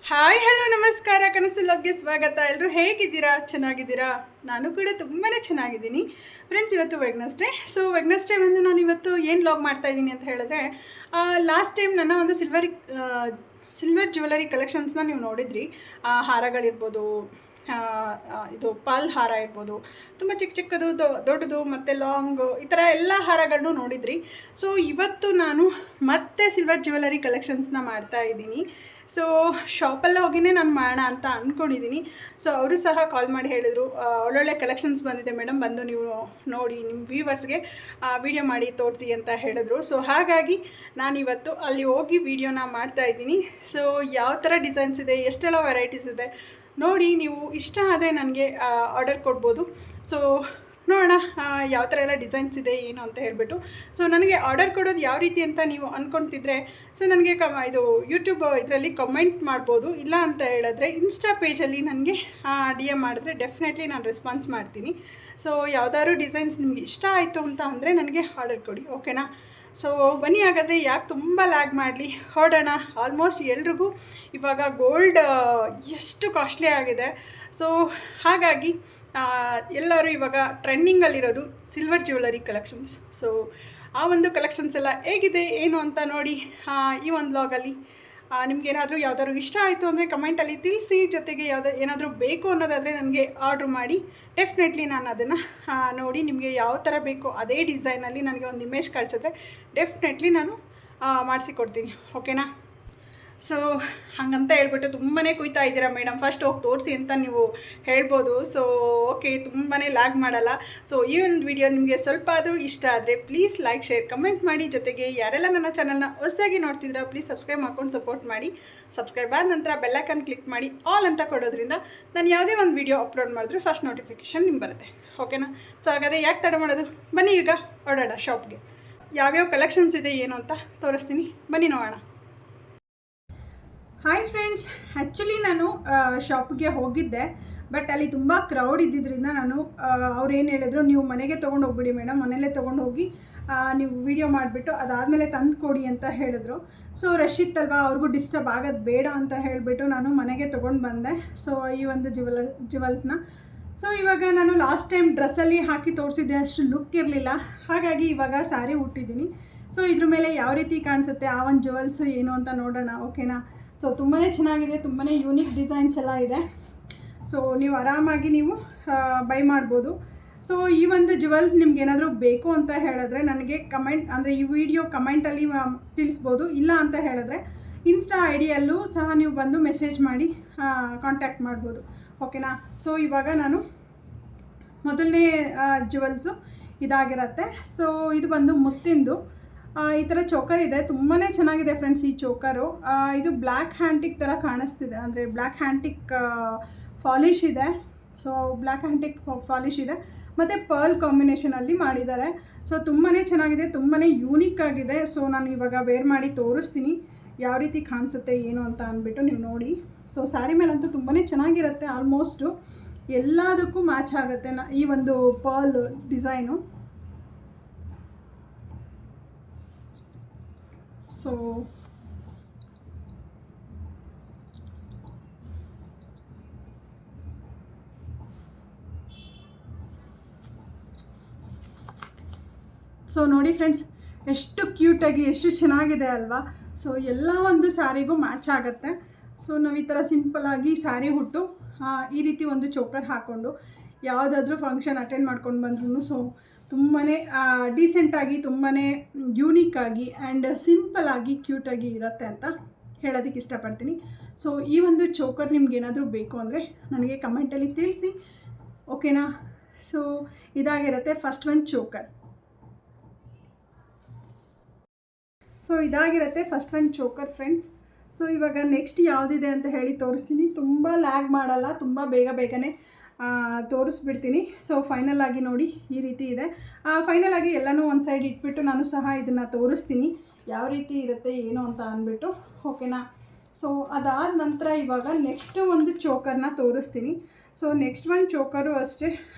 Hi hello ನಮಸ್ಕಾರ ಕನಸು ಲಾಗ್ಗೆ ಸ್ವಾಗತ. ಎಲ್ಲರೂ ಹೇಗಿದ್ದೀರಾ? ಚೆನ್ನಾಗಿದ್ದೀರಾ? ನಾನು ಕೂಡ ತುಂಬಾ ಚೆನ್ನಾಗಿದ್ದೀನಿ ಫ್ರೆಂಡ್ಸ್. ಇವತ್ತು ವೆಡ್ನೆಸ್ಡೇ. ಸೊ ವೆಡ್ನೆಸ್ಡೇ ಒಂದು ನಾನು ಇವತ್ತು ಏನು ಲಾಗ್ ಮಾಡ್ತಾ ಇದ್ದೀನಿ ಅಂತ ಹೇಳಿದ್ರೆ, ಲಾಸ್ಟ್ ಟೈಮ್ ನನ್ನ ಒಂದು ಸಿಲ್ವರ್ ಜ್ಯುವೆಲರಿ ಕಲೆಕ್ಷನ್ಸ್ನ ನೀವು ನೋಡಿದ್ರಿ. ಹಾರಗಳಿರ್ಬೋದು, ಇದು ಪಾಲ್ ಹಾರ ಇರ್ಬೋದು, ತುಂಬ ಚಿಕ್ಕ ಚಿಕ್ಕದು ದೊಡ್ಡದು ಮತ್ತು ಲಾಂಗು, ಈ ಥರ ಎಲ್ಲ ಹಾರಗಳನ್ನು ನೋಡಿದ್ರಿ. ಸೊ ಇವತ್ತು ನಾನು ಮತ್ತೆ ಸಿಲ್ವರ್ ಜ್ಯುವೆಲರಿ ಕಲೆಕ್ಷನ್ಸ್ನ ಮಾಡ್ತಾ ಇದ್ದೀನಿ. ಸೊ ಶಾಪಲ್ಲಿ ಹೋಗಿನೇ ನಾನು ಮಾಡೋಣ ಅಂತ ಅಂದ್ಕೊಂಡಿದ್ದೀನಿ. ಸೊ ಅವರು ಸಹ ಕಾಲ್ ಮಾಡಿ ಹೇಳಿದರು, ಒಳ್ಳೊಳ್ಳೆ ಕಲೆಕ್ಷನ್ಸ್ ಬಂದಿದೆ ಮೇಡಮ್, ಬಂದು ನೀವು ನೋಡಿ ನಿಮ್ಮ ವ್ಯೂವರ್ಸ್ಗೆ ವಿಡಿಯೋ ಮಾಡಿ ತೋರಿಸಿ ಅಂತ ಹೇಳಿದ್ರು. ಸೊ ಹಾಗಾಗಿ ನಾನಿವತ್ತು ಅಲ್ಲಿ ಹೋಗಿ ವಿಡಿಯೋನ ಮಾಡ್ತಾಯಿದ್ದೀನಿ. ಸೊ ಯಾವ ಥರ ಡಿಸೈನ್ಸ್ ಇದೆ, ಎಷ್ಟೆಲ್ಲ ವೆರೈಟೀಸ್ ಇದೆ ನೋಡಿ. ನೀವು ಇಷ್ಟ ಆದರೆ ನನಗೆ ಆರ್ಡರ್ ಕೊಡ್ಬೋದು. ಸೊ ನೋಡೋಣ ಯಾವ ಥರ ಎಲ್ಲ ಡಿಸೈನ್ಸ್ ಇದೆ ಏನು ಅಂತ ಹೇಳಿಬಿಟ್ಟು. ಸೊ ನನಗೆ ಆರ್ಡರ್ ಕೊಡೋದು ಯಾವ ರೀತಿ ಅಂತ ನೀವು ಅಂದ್ಕೊತಿದ್ರೆ, ಸೊ ನನಗೆ ಇದು ಯೂಟ್ಯೂಬ್ ಇದರಲ್ಲಿ ಕಮೆಂಟ್ ಮಾಡ್ಬೋದು. ಇಲ್ಲ ಅಂತ ಹೇಳಿದ್ರೆ ಇನ್ಸ್ಟಾ ಪೇಜಲ್ಲಿ ನನಗೆ ಡಿ ಎಮ್ ಮಾಡಿದ್ರೆ ಡೆಫಿನೆಟ್ಲಿ ನಾನು ರೆಸ್ಪಾನ್ಸ್ ಮಾಡ್ತೀನಿ. ಸೊ ಯಾವುದಾದ್ರು ಡಿಸೈನ್ಸ್ ನಿಮಗೆ ಇಷ್ಟ ಆಯಿತು ಅಂತ ಅಂದರೆ ನನಗೆ ಆರ್ಡರ್ ಕೊಡಿ, ಓಕೆನಾ? ಸೊ ಬನ್ನಿ ಹಾಗಾದರೆ ಯಾಕೆ ತುಂಬ ಲ್ಯಾಗ್ ಮಾಡಲಿ, ಹೊರಡೋಣ. ಆಲ್ಮೋಸ್ಟ್ ಎಲ್ರಿಗೂ ಇವಾಗ ಗೋಲ್ಡ್ ಎಷ್ಟು ಕಾಸ್ಟ್ಲಿ ಆಗಿದೆ. ಸೊ ಹಾಗಾಗಿ ಎಲ್ಲರೂ ಇವಾಗ ಟ್ರೆಂಡಿಂಗಲ್ಲಿರೋದು ಸಿಲ್ವರ್ ಜ್ಯುವೆಲರಿ ಕಲೆಕ್ಷನ್ಸ್. ಸೊ ಆ ಒಂದು ಕಲೆಕ್ಷನ್ಸ್ ಎಲ್ಲ ಹೇಗಿದೆ ಏನು ಅಂತ ನೋಡಿ ಈ ಒಂದು ವ್ಲಾಗಲ್ಲಿ. ನಿಮಗೇನಾದರೂ ಯಾವುದಾದ್ರು ಇಷ್ಟ ಆಯಿತು ಅಂದರೆ ಕಮೆಂಟಲ್ಲಿ ತಿಳಿಸಿ. ಜೊತೆಗೆ ಏನಾದರೂ ಬೇಕು ಅನ್ನೋದಾದರೆ ನನಗೆ ಆರ್ಡ್ರ್ ಮಾಡಿ, ಡೆಫಿನೆಟ್ಲಿ ನಾನು ಅದನ್ನು ನೋಡಿ ನಿಮಗೆ ಯಾವ ಥರ ಬೇಕೋ ಅದೇ ಡಿಸೈನಲ್ಲಿ ನನಗೆ ಒಂದು ಇಮೇಜ್ ಕಳಿಸಿದ್ರೆ ಡೆಫಿನೆಟ್ಲಿ ನಾನು ಮಾಡಿಸಿಕೊಡ್ತೀನಿ, ಓಕೆನಾ? ಸೊ ಹಾಗಂತ ಹೇಳ್ಬಿಟ್ಟು ತುಂಬಾ ಕುಯ್ತಾ ಇದ್ದೀರಾ ಮೇಡಮ್, ಫಸ್ಟ್ ಹೋಗಿ ತೋರಿಸಿ ಅಂತ ನೀವು ಹೇಳ್ಬೋದು. ಸೊ ಓಕೆ, ತುಂಬಾ ಲ್ಯಾಗ್ ಮಾಡಲ್ಲ. ಸೊ ಈ ಒಂದು ವಿಡಿಯೋ ನಿಮಗೆ ಸ್ವಲ್ಪ ಆದರೂ ಇಷ್ಟ ಆದರೆ ಪ್ಲೀಸ್ ಲೈಕ್, ಶೇರ್, ಕಮೆಂಟ್ ಮಾಡಿ. ಜೊತೆಗೆ ಯಾರೆಲ್ಲ ನನ್ನ ಚಾನಲ್ನ ಹೊಸದಾಗಿ ನೋಡ್ತಿದ್ದೀರಾ ಪ್ಲೀಸ್ ಸಬ್ಸ್ಕ್ರೈಬ್ ಮಾಡ್ಕೊಂಡು ಸಪೋರ್ಟ್ ಮಾಡಿ. ಸಬ್ಸ್ಕ್ರೈಬ್ ಆದ ನಂತರ ಬೆಲ್ಲೈಕನ್ ಕ್ಲಿಕ್ ಮಾಡಿ ಆಲ್ ಅಂತ ಕೊಡೋದ್ರಿಂದ ನಾನು ಯಾವುದೇ ಒಂದು ವಿಡಿಯೋ ಅಪ್ಲೋಡ್ ಮಾಡಿದ್ರೆ ಫಸ್ಟ್ ನೋಟಿಫಿಕೇಷನ್ ನಿಮ್ಗೆ ಬರುತ್ತೆ, ಓಕೆನಾ? ಸೊ ಹಾಗಾದರೆ ಯಾಕೆ ತಡ ಮಾಡೋದು, ಬನ್ನಿ ಈಗ ಹೊರಡೋಣ ಶಾಪ್ಗೆ. ಯಾವ್ಯಾವ ಕಲೆಕ್ಷನ್ಸ್ ಇದೆ ಏನು ಅಂತ ತೋರಿಸ್ತೀನಿ, ಬನ್ನಿ ನೋಡೋಣ. ಹಾಯ್ ಫ್ರೆಂಡ್ಸ್, ಆ್ಯಕ್ಚುಲಿ ನಾನು ಶಾಪಿಗೆ ಹೋಗಿದ್ದೆ, ಬಟ್ ಅಲ್ಲಿ ತುಂಬ ಕ್ರೌಡ್ ಇದ್ದಿದ್ದರಿಂದ ನಾನು ಅವ್ರು ಏನು ಹೇಳಿದ್ರು, ನೀವು ಮನೆಗೆ ತೊಗೊಂಡು ಹೋಗ್ಬಿಡಿ ಮೇಡಮ್, ಮನೆಯಲ್ಲೇ ತೊಗೊಂಡು ಹೋಗಿ ನೀವು ವಿಡಿಯೋ ಮಾಡಿಬಿಟ್ಟು ಅದಾದಮೇಲೆ ತಂದು ಕೊಡಿ ಅಂತ ಹೇಳಿದ್ರು. ಸೊ ರಶ್ ಇತ್ತಲ್ವ, ಅವ್ರಿಗೂ ಡಿಸ್ಟರ್ಬ್ ಆಗೋದು ಬೇಡ ಅಂತ ಹೇಳಿಬಿಟ್ಟು ನಾನು ಮನೆಗೆ ತೊಗೊಂಡು ಬಂದೆ. ಸೊ ಈ ಒಂದು ಜ್ಯುವೆಲ್ಸ್ನ. ಸೊ ಇವಾಗ ನಾನು ಲಾಸ್ಟ್ ಟೈಮ್ ಡ್ರೆಸ್ಸಲ್ಲಿ ಹಾಕಿ ತೋರಿಸಿದ್ದೆ, ಅಷ್ಟು ಲುಕ್ ಇರಲಿಲ್ಲ. ಹಾಗಾಗಿ ಇವಾಗ ಸ್ಯಾರಿ ಉಟ್ಟಿದ್ದೀನಿ. ಸೊ ಇದ್ರ ಮೇಲೆ ಯಾವ ರೀತಿ ಕಾಣಿಸುತ್ತೆ ಆ ಒಂದು ಜ್ಯುವೆಲ್ಸು ಏನು ಅಂತ ನೋಡೋಣ, ಓಕೆನಾ? ಸೊ ತುಂಬಾ ಚೆನ್ನಾಗಿದೆ, ತುಂಬಾ ಯೂನಿಕ್ ಡಿಸೈನ್ಸ್ ಎಲ್ಲ ಇದೆ. ಸೊ ನೀವು ಆರಾಮಾಗಿ ನೀವು ಬೈ ಮಾಡ್ಬೋದು. ಸೊ ಈ ಒಂದು ಜ್ಯುವೆಲ್ಸ್ ನಿಮ್ಗೆ ಏನಾದರೂ ಬೇಕು ಅಂತ ಹೇಳಿದ್ರೆ ನನಗೆ ಕಮೆಂಟ್, ಅಂದರೆ ಈ ವಿಡಿಯೋ ಕಮೆಂಟಲ್ಲಿ ತಿಳಿಸ್ಬೋದು. ಇಲ್ಲ ಅಂತ ಹೇಳಿದ್ರೆ ಇನ್ಸ್ಟಾ ಐ ಡಿಯಲ್ಲೂ ಸಹ ನೀವು ಬಂದು ಮೆಸೇಜ್ ಮಾಡಿ ಕಾಂಟ್ಯಾಕ್ಟ್ ಮಾಡ್ಬೋದು, ಓಕೆನಾ? ಸೊ ಇವಾಗ ನಾನು ಮೊದಲನೇ ಜ್ಯುವೆಲ್ಸು ಇದಾಗಿರುತ್ತೆ. ಸೊ ಇದು ಬಂದು ಮುತ್ತಿಂದು ಈ ಥರ ಚೋಕರ್ ಇದೆ, ತುಂಬಾ ಚೆನ್ನಾಗಿದೆ ಫ್ರೆಂಡ್ಸ್ ಈ ಚೋಕರು. ಇದು ಬ್ಲ್ಯಾಕ್ ಹ್ಯಾಂಟಿಕ್ ಥರ ಕಾಣಿಸ್ತಿದೆ, ಅಂದರೆ ಬ್ಲ್ಯಾಕ್ ಹ್ಯಾಂಟಿಕ್ ಫಾಲಿಶ್ ಇದೆ. ಸೊ ಬ್ಲ್ಯಾಕ್ ಹ್ಯಾಂಟಿಕ್ ಫಾಲಿಶ್ ಇದೆ ಮತ್ತು ಪರ್ಲ್ ಕಾಂಬಿನೇಷನಲ್ಲಿ ಮಾಡಿದ್ದಾರೆ. ಸೊ ತುಂಬಾ ಚೆನ್ನಾಗಿದೆ, ತುಂಬಾ ಯೂನಿಕ್ ಆಗಿದೆ. ಸೊ ನಾನು ಇವಾಗ ವೇರ್ ಮಾಡಿ ತೋರಿಸ್ತೀನಿ ಯಾವ ರೀತಿ ಕಾಣಿಸುತ್ತೆ ಏನು ಅಂತ ಅಂದ್ಬಿಟ್ಟು ನೀವು ನೋಡಿ. ಸೊ ಸ್ಯಾರಿ ಮೇಲಂತೂ ತುಂಬಾ ಚೆನ್ನಾಗಿರುತ್ತೆ, ಆಲ್ಮೋಸ್ಟು ಎಲ್ಲದಕ್ಕೂ ಮ್ಯಾಚ್ ಆಗುತ್ತೆ ಈ ಒಂದು ಪರ್ಲ್ ಡಿಸೈನು. ಸೊ ನೋಡಿ ಫ್ರೆಂಡ್ಸ್, ಎಷ್ಟು ಕ್ಯೂಟಾಗಿ ಎಷ್ಟು ಚೆನ್ನಾಗಿದೆ ಅಲ್ವಾ? ಸೊ ಎಲ್ಲ ಒಂದು ಸ್ಯಾರಿಗೂ ಮ್ಯಾಚ್ ಆಗುತ್ತೆ. ಸೊ ನಾವು ಈ ಥರ ಸಿಂಪಲ್ಲಾಗಿ ಸ್ಯಾರಿ ಉಟ್ಟು ಈ ರೀತಿ ಒಂದು ಚೋಕರ್ ಹಾಕ್ಕೊಂಡು ಯಾವುದಾದ್ರೂ ಫಂಕ್ಷನ್ ಅಟೆಂಡ್ ಮಾಡ್ಕೊಂಡು ಬಂದ್ರೂ ಸೊ ತುಂಬಾ ಡೀಸೆಂಟಾಗಿ, ತುಂಬಾ ಯೂನಿಕ್ಕಾಗಿ ಆ್ಯಂಡ್ ಸಿಂಪಲ್ಲಾಗಿ ಕ್ಯೂಟಾಗಿ ಇರುತ್ತೆ ಅಂತ ಹೇಳೋದಕ್ಕೆ ಇಷ್ಟಪಡ್ತೀನಿ. ಸೊ ಈ ಒಂದು ಚೋಕರ್ ನಿಮ್ಗೇನಾದರೂ ಬೇಕು ಅಂದರೆ ನನಗೆ ಕಮೆಂಟಲ್ಲಿ ತಿಳಿಸಿ, ಓಕೆನಾ? ಸೊ ಇದಾಗಿರುತ್ತೆ ಫಸ್ಟ್ ಒಂದು ಚೋಕರ್. ಸೊ ಇದಾಗಿರುತ್ತೆ ಫಸ್ಟ್ ಒಂದು ಚೋಕರ್ ಫ್ರೆಂಡ್ಸ್. ಸೊ ಇವಾಗ ನೆಕ್ಸ್ಟ್ ಯಾವುದಿದೆ ಅಂತ ಹೇಳಿ ತೋರಿಸ್ತೀನಿ. ತುಂಬ ಲ್ಯಾಗ್ ಮಾಡಲ್ಲ, ತುಂಬ ಬೇಗನೆ ತೋರಿಸ್ಬಿಡ್ತೀನಿ. ಸೊ ಫೈನಲ್ ಆಗಿ ನೋಡಿ ಈ ರೀತಿ ಇದೆ. ಫೈನಲ್ ಆಗಿ ಎಲ್ಲನೂ ಒಂದು ಸೈಡ್ ಇಟ್ಬಿಟ್ಟು ನಾನು ಸಹ ಇದನ್ನು ತೋರಿಸ್ತೀನಿ ಯಾವ ರೀತಿ ಇರುತ್ತೆ ಏನು ಅಂತ ಅಂದ್ಬಿಟ್ಟು, ಓಕೆನಾ? ಸೊ ಅದಾದ ನಂತರ ಇವಾಗ ನೆಕ್ಸ್ಟ್ ಒಂದು ಚೋಕರ್ನ ತೋರಿಸ್ತೀನಿ. ಸೊ ನೆಕ್ಸ್ಟ್ ಒಂದು ಚೋಕರು ಅಷ್ಟೇ,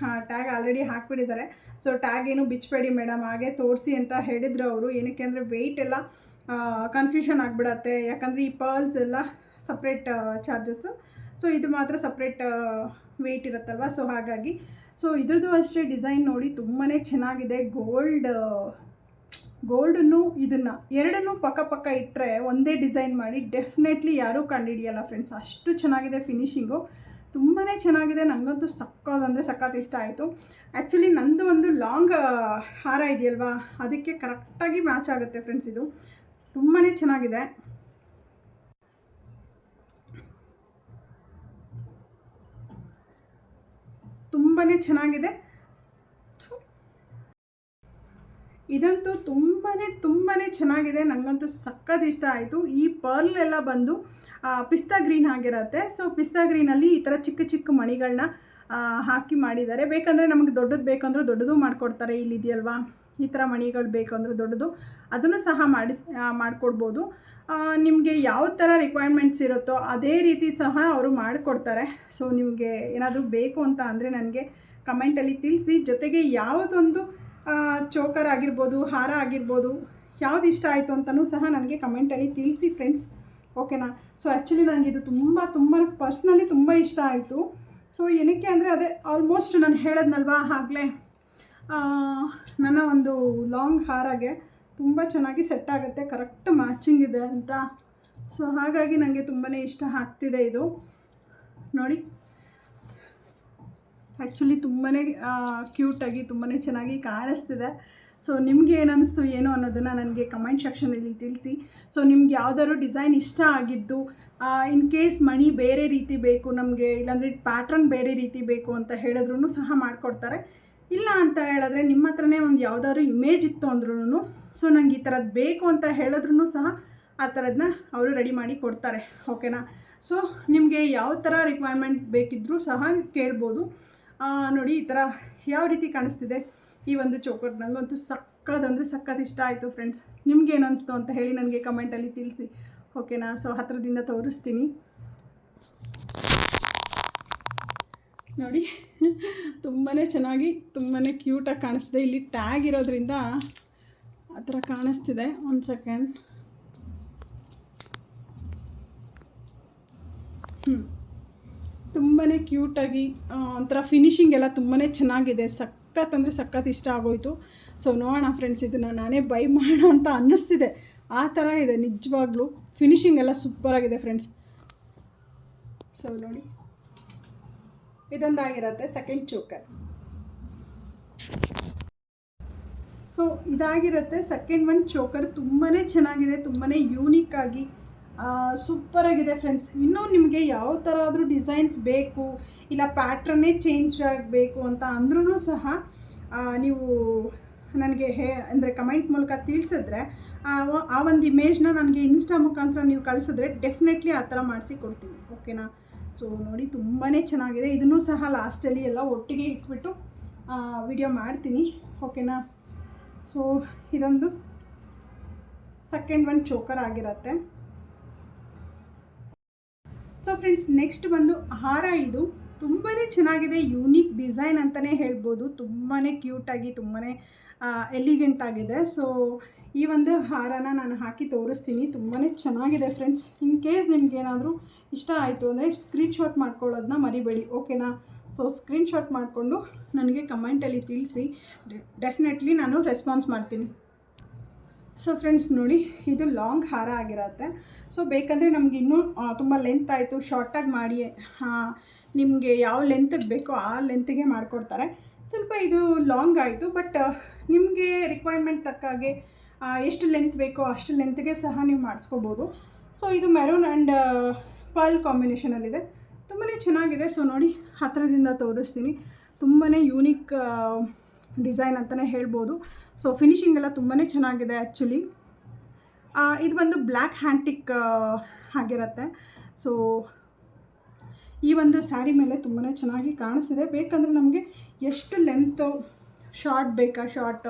ಟ್ಯಾಗ್ ಆಲ್ರೆಡಿ ಹಾಕ್ಬಿಟ್ಟಿದ್ದಾರೆ. ಸೊ ಟ್ಯಾಗ್ ಏನು ಬಿಚ್ಚಬೇಡಿ ಮೇಡಮ್, ಹಾಗೆ ತೋರಿಸಿ ಅಂತ ಹೇಳಿದ್ರು ಅವರು. ಏನಕ್ಕೆ ಅಂದರೆ ವೆಯ್ಟ್ ಎಲ್ಲ ಕನ್ಫ್ಯೂಷನ್ ಆಗಿಬಿಡತ್ತೆ. ಯಾಕಂದರೆ ಈ ಪರ್ಲ್ಸ್ ಎಲ್ಲ ಸಪ್ರೇಟ್ ಚಾರ್ಜಸ್ಸು, ಸೊ ಇದು ಮಾತ್ರ ಸಪ್ರೇಟ್ ವೆಯ್ಟ್ ಇರುತ್ತಲ್ವ, ಸೊ ಹಾಗಾಗಿ. ಸೊ ಇದ್ರದ್ದು ಅಷ್ಟೇ ಡಿಸೈನ್ ನೋಡಿ ತುಂಬಾ ಚೆನ್ನಾಗಿದೆ. ಗೋಲ್ಡನ್ನು ಇದನ್ನು ಎರಡನ್ನೂ ಪಕ್ಕ ಇಟ್ಟರೆ ಒಂದೇ ಡಿಸೈನ್ ಮಾಡಿ ಡೆಫಿನೆಟ್ಲಿ ಯಾರೂ ಕಂಡುಹಿಡಿಯಲ್ಲ ಫ್ರೆಂಡ್ಸ್, ಅಷ್ಟು ಚೆನ್ನಾಗಿದೆ ಫಿನಿಶಿಂಗು, ತುಂಬಾ ಚೆನ್ನಾಗಿದೆ. ನನಗಂತೂ ಸಖತ್ ಇಷ್ಟ ಆಯಿತು. ಆ್ಯಕ್ಚುಲಿ ನಂದು ಒಂದು ಲಾಂಗ್ ಹಾರ ಇದೆಯಲ್ವಾ, ಅದಕ್ಕೆ ಕರೆಕ್ಟಾಗಿ ಮ್ಯಾಚ್ ಆಗುತ್ತೆ ಫ್ರೆಂಡ್ಸ್. ಇದು ತುಂಬಾ ಚೆನ್ನಾಗಿದೆ. ತುಂಬಾ ಚೆನ್ನಾಗಿದೆ. ಇದಂತೂ ತುಂಬಾ ಚೆನ್ನಾಗಿದೆ. ನನಗಂತೂ ಸಖತ್ ಇಷ್ಟ ಆಯಿತು. ಈ ಪರ್ಲ್ ಎಲ್ಲ ಬಂದು ಪಿಸ್ತಾ ಗ್ರೀನ್ ಆಗಿರುತ್ತೆ. ಸೊ ಪಿಸ್ತಾ ಗ್ರೀನಲ್ಲಿ ಈ ಥರ ಚಿಕ್ಕ ಮಣಿಗಳನ್ನ ಹಾಕಿ ಮಾಡಿದ್ದಾರೆ. ಬೇಕಂದರೆ ನಮಗೆ ದೊಡ್ಡದು ಬೇಕಂದ್ರೆ ದೊಡ್ಡದು ಮಾಡಿಕೊಡ್ತಾರೆ. ಇಲ್ಲಿದೆಯಲ್ವಾ, ಈ ಥರ ಮಣಿಗಳು ಬೇಕಂದ್ರೆ ದೊಡ್ಡದು, ಅದನ್ನು ಸಹ ಮಾಡಿಕೊಡ್ಬೋದು. ನಿಮಗೆ ಯಾವ ಥರ ರಿಕ್ವೈರ್ಮೆಂಟ್ಸ್ ಇರುತ್ತೋ ಅದೇ ರೀತಿ ಸಹ ಅವರು ಮಾಡಿಕೊಡ್ತಾರೆ. ಸೊ ನಿಮಗೆ ಏನಾದರೂ ಬೇಕು ಅಂತ ಅಂದರೆ ನನಗೆ ಕಮೆಂಟಲ್ಲಿ ತಿಳಿಸಿ. ಜೊತೆಗೆ ಯಾವುದೊಂದು ಚೋಕರ್ ಆಗಿರ್ಬೋದು, ಹಾರ ಆಗಿರ್ಬೋದು, ಯಾವುದು ಇಷ್ಟ ಆಯಿತು ಅಂತಲೂ ಸಹ ನನಗೆ ಕಮೆಂಟಲ್ಲಿ ತಿಳಿಸಿ ಫ್ರೆಂಡ್ಸ್, ಓಕೆನಾ. ಸೊ ಆ್ಯಕ್ಚುಲಿ ನನಗೆ ಇದು ತುಂಬ ಪರ್ಸ್ನಲಿ ತುಂಬ ಇಷ್ಟ ಆಯಿತು. ಸೊ ಏನಕ್ಕೆ ಅಂದರೆ ಅದೇ ಆಲ್ಮೋಸ್ಟ್ ನಾನು ಹೇಳೋದ್ನಲ್ವಾ ಆಗಲೇ, ನನ್ನ ಒಂದು ಲಾಂಗ್ ಹಾರಾಗೆ ತುಂಬ ಚೆನ್ನಾಗಿ ಸೆಟ್ ಆಗುತ್ತೆ, ಕರೆಕ್ಟ್ ಮ್ಯಾಚಿಂಗ್ ಇದೆ ಅಂತ. ಸೊ ಹಾಗಾಗಿ ನನಗೆ ತುಂಬಾ ಇಷ್ಟ ಆಗ್ತಿದೆ ಇದು ನೋಡಿ. ಆ್ಯಕ್ಚುಲಿ ತುಂಬಾ ಕ್ಯೂಟಾಗಿ ತುಂಬಾ ಚೆನ್ನಾಗಿ ಕಾಣಿಸ್ತಿದೆ. ಸೊ ನಿಮಗೆ ಏನಿಸ್ತು ಏನು ಅನ್ನೋದನ್ನು ನನಗೆ ಕಮೆಂಟ್ ಸೆಕ್ಷನಲ್ಲಿ ತಿಳಿಸಿ. ಸೊ ನಿಮ್ಗೆ ಯಾವ್ದಾದ್ರು ಡಿಸೈನ್ ಇಷ್ಟ ಆಗಿದ್ದು, ಇನ್ ಕೇಸ್ ಮಣಿ ಬೇರೆ ರೀತಿ ಬೇಕು ನಮಗೆ, ಇಲ್ಲಾಂದರೆ ಪ್ಯಾಟ್ರನ್ ಬೇರೆ ರೀತಿ ಬೇಕು ಅಂತ ಹೇಳಿದ್ರೂ ಸಹ ಮಾಡಿಕೊಡ್ತಾರೆ. ಇಲ್ಲ ಅಂತ ಹೇಳಿದ್ರೆ ನಿಮ್ಮ ಹತ್ರನೇ ಒಂದು ಯಾವುದಾದ್ರು ಇಮೇಜ್ ಇತ್ತು ಅಂದ್ರೂ, ಸೊ ನಂಗೆ ಈ ಥರದ್ದು ಬೇಕು ಅಂತ ಹೇಳಿದ್ರೂ ಸಹ ಆ ಥರದನ್ನ ಅವರು ರೆಡಿ ಮಾಡಿ ಕೊಡ್ತಾರೆ, ಓಕೆನಾ. ಸೊ ನಿಮಗೆ ಯಾವ ಥರ ರಿಕ್ವೈರ್ಮೆಂಟ್ ಬೇಕಿದ್ದರೂ ಸಹ ಕೇಳ್ಬೋದು. ನೋಡಿ ಈ ಥರ ಯಾವ ರೀತಿ ಕಾಣಿಸ್ತಿದೆ ಈ ಒಂದು ಚೋಕರ್. ನನಗಂತೂ ಸಖತ್ ಇಷ್ಟ ಆಯಿತು ಫ್ರೆಂಡ್ಸ್. ನಿಮ್ಗೆ ಏನನ್ನಿಸ್ತು ಅಂತ ಹೇಳಿ ನನಗೆ ಕಮೆಂಟಲ್ಲಿ ತಿಳಿಸಿ, ಓಕೆನಾ. ಸೊ ಹತ್ತಿರದಿಂದ ತೋರಿಸ್ತೀನಿ ನೋಡಿ. ತುಂಬಾ ಚೆನ್ನಾಗಿ ತುಂಬಾ ಕ್ಯೂಟಾಗಿ ಕಾಣಿಸ್ತಿದೆ. ಇಲ್ಲಿ ಟ್ಯಾಗ್ ಇರೋದ್ರಿಂದ ಆ ಥರ ಕಾಣಿಸ್ತಿದೆ. ಒಂದು ಸೆಕೆಂಡ್. ತುಂಬಾ ಕ್ಯೂಟಾಗಿ ಒಂಥರ ಫಿನಿಶಿಂಗ್ ಎಲ್ಲ ತುಂಬಾ ಚೆನ್ನಾಗಿದೆ. ಸಖತ್ ಇಷ್ಟ ಆಗೋಯಿತು. ಸೊ ನೋಡೋಣ ಫ್ರೆಂಡ್ಸ್, ಇದನ್ನು ನಾನೇ ಬೈ ಮಾಡೋಣ ಅಂತ ಅನ್ನಿಸ್ತಿದೆ, ಆ ಥರ ಇದೆ ನಿಜವಾಗ್ಲೂ. ಫಿನಿಶಿಂಗ್ ಎಲ್ಲ ಸೂಪರಾಗಿದೆ ಫ್ರೆಂಡ್ಸ್. ಸೊ ನೋಡಿ, ಇದೊಂದಾಗಿರುತ್ತೆ ಸೆಕೆಂಡ್ ಚೋಕರ್. ಸೊ ಇದಾಗಿರುತ್ತೆ ಸೆಕೆಂಡ್ ಒನ್ ಚೋಕರ್. ತುಂಬಾ ಚೆನ್ನಾಗಿದೆ, ತುಂಬಾ ಯೂನಿಕ್ಕಾಗಿ ಸೂಪರಾಗಿದೆ ಫ್ರೆಂಡ್ಸ್. ಇನ್ನೂ ನಿಮಗೆ ಯಾವ ಥರ ಆದರೂ ಡಿಸೈನ್ಸ್ ಬೇಕು, ಇಲ್ಲ ಪ್ಯಾಟ್ರನ್ನೇ ಚೇಂಜ್ ಆಗಬೇಕು ಅಂತ ಅಂದ್ರೂ ಸಹ ನೀವು ನನಗೆ ಅಂದರೆ ಕಮೆಂಟ್ ಮೂಲಕ ತಿಳಿಸಿದ್ರೆ, ಆ ಒಂದು ಇಮೇಜ್ನ ನನಗೆ ಇನ್ಸ್ಟಾ ಮುಖಾಂತರ ನೀವು ಕಳಿಸಿದ್ರೆ ಡೆಫಿನೆಟ್ಲಿ ಆ ಥರ ಮಾಡಿಸಿ ಕೊಡ್ತೀನಿ, ಓಕೆನಾ. ಸೊ ನೋಡಿ ತುಂಬಾ ಚೆನ್ನಾಗಿದೆ. ಇದನ್ನು ಸಹ ಲಾಸ್ಟಲ್ಲಿ ಎಲ್ಲ ಒಟ್ಟಿಗೆ ಇಟ್ಬಿಟ್ಟು ವಿಡಿಯೋ ಮಾಡ್ತೀನಿ, ಓಕೆನಾ. ಸೊ ಇದೊಂದು ಸೆಕೆಂಡ್ ಒನ್ ಚೋಕರ್ ಆಗಿರುತ್ತೆ. ಸೊ ಫ್ರೆಂಡ್ಸ್, ನೆಕ್ಸ್ಟ್ ಬಂದು ಹಾರ. ಇದು ತುಂಬಾ ಚೆನ್ನಾಗಿದೆ, ಯೂನಿಕ್ ಡಿಸೈನ್ ಅಂತಲೇ ಹೇಳ್ಬೋದು. ತುಂಬಾ ಕ್ಯೂಟಾಗಿ ತುಂಬಾ ಎಲಿಗೆಂಟ್ ಆಗಿದೆ. ಸೊ ಈ ಒಂದು ಹಾರನ ನಾನು ಹಾಕಿ ತೋರಿಸ್ತೀನಿ. ತುಂಬಾ ಚೆನ್ನಾಗಿದೆ ಫ್ರೆಂಡ್ಸ್. ಇನ್ ಕೇಸ್ ನಿಮ್ಗೇನಾದರೂ ಇಷ್ಟ ಆಯಿತು ಅಂದರೆ ಸ್ಕ್ರೀನ್ಶಾಟ್ ಮಾಡ್ಕೊಳ್ಳೋದನ್ನ ಮರಿಬೇಡಿ, ಓಕೆನಾ. ಸೊ ಸ್ಕ್ರೀನ್ಶಾಟ್ ಮಾಡಿಕೊಂಡು ನನಗೆ ಕಮೆಂಟಲ್ಲಿ ತಿಳಿಸಿ, ಡೆಫಿನೆಟ್ಲಿ ನಾನು ರೆಸ್ಪಾನ್ಸ್ ಮಾಡ್ತೀನಿ. ಸೊ ಫ್ರೆಂಡ್ಸ್ ನೋಡಿ, ಇದು ಲಾಂಗ್ ಹಾರ ಆಗಿರುತ್ತೆ. ಸೊ ಬೇಕಂದರೆ ನಮ್ಗೆ ಇನ್ನೂ ತುಂಬ ಲೆಂತ್ ಆಯಿತು, ಶಾರ್ಟಾಗಿ ಮಾಡಿ ನಿಮಗೆ ಯಾವ ಲೆಂತಿಗೆ ಬೇಕೋ ಆ ಲೆಂತಿಗೆ ಮಾಡಿಕೊಡ್ತಾರೆ. ಸ್ವಲ್ಪ ಇದು ಲಾಂಗ್ ಆಯಿತು, ಬಟ್ ನಿಮಗೆ ರಿಕ್ವೈರ್ಮೆಂಟ್ ತಕ್ಕಾಗೆ ಎಷ್ಟು ಲೆಂತ್ ಬೇಕೋ ಅಷ್ಟು ಲೆಂತ್ಗೆ ಸಹ ನೀವು ಮಾಡಿಸ್ಕೋಬೋದು. ಸೊ ಇದು ಮೆರೂನ್ ಆ್ಯಂಡ್ ಪರ್ಲ್ ಕಾಂಬಿನೇಷನಲ್ಲಿದೆ, ತುಂಬಾ ಚೆನ್ನಾಗಿದೆ. ಸೊ ನೋಡಿ ಹತ್ತಿರದಿಂದ ತೋರಿಸ್ತೀನಿ. ತುಂಬಾ ಯೂನಿಕ್ ಡಿಸೈನ್ ಅಂತಲೇ ಹೇಳ್ಬೋದು. ಸೊ ಫಿನಿಶಿಂಗ್ ಎಲ್ಲ ತುಂಬಾ ಚೆನ್ನಾಗಿದೆ ಆ್ಯಕ್ಚುಲಿ. ಇದು ಬಂದು ಬ್ಲ್ಯಾಕ್ ಹ್ಯಾಂಟಿಕ್ ಆಗಿರುತ್ತೆ. ಸೊ ಈ ಒಂದು ಸ್ಯಾರಿ ಮೇಲೆ ತುಂಬಾ ಚೆನ್ನಾಗಿ ಕಾಣಿಸ್ತಿದೆ. ಬೇಕಂದರೆ ನಮಗೆ ಎಷ್ಟು ಲೆಂತು, ಶಾರ್ಟ್ ಬೇಕಾ ಶಾರ್ಟ್,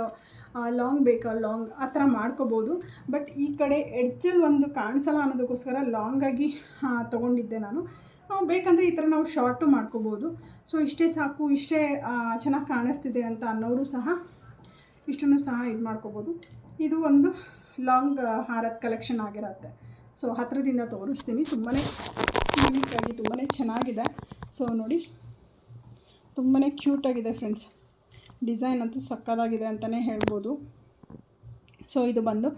ಲಾಂಗ್ ಬೇಕಾ ಲಾಂಗ್, ಆ ಥರ ಮಾಡ್ಕೋಬೋದು. ಬಟ್ ಈ ಕಡೆ ಎಡ್ಜಲ್ಲಿ ಒಂದು ಕಾಣಿಸಲ್ಲ ಅನ್ನೋದಕ್ಕೋಸ್ಕರ ಲಾಂಗಾಗಿ ತೊಗೊಂಡಿದ್ದೆ ನಾನು. ಬೇಕಂದರೆ ಈ ಥರ ನಾವು ಶಾರ್ಟು ಮಾಡ್ಕೋಬೋದು. ಸೊ ಇಷ್ಟೇ ಸಾಕು, ಇಷ್ಟೇ ಚೆನ್ನಾಗಿ ಕಾಣಿಸ್ತಿದೆ ಅಂತ ಅನ್ನೋರು ಸಹ ಇಷ್ಟನ್ನು ಸಹ ಇದು ಮಾಡ್ಕೋಬೋದು. ಇದು ಒಂದು ಲಾಂಗ್ ಹಾರದ ಕಲೆಕ್ಷನ್ ಆಗಿರುತ್ತೆ. ಸೊ ಹತ್ತಿರದಿಂದ ತೋರಿಸ್ತೀನಿ. ತುಂಬಾ ಯೂನಿಕಾಗಿ ತುಂಬಾ ಚೆನ್ನಾಗಿದೆ. ಸೊ ನೋಡಿ, ತುಂಬಾ ಕ್ಯೂಟಾಗಿದೆ ಫ್ರೆಂಡ್ಸ್. ಡಿಸೈನ್ ಅಂತೂ ಸಕ್ಕತ್ತಾಗಿದೆ ಅಂತಲೇ ಹೇಳ್ಬೋದು. ಸೊ ಇದು ಬಂದು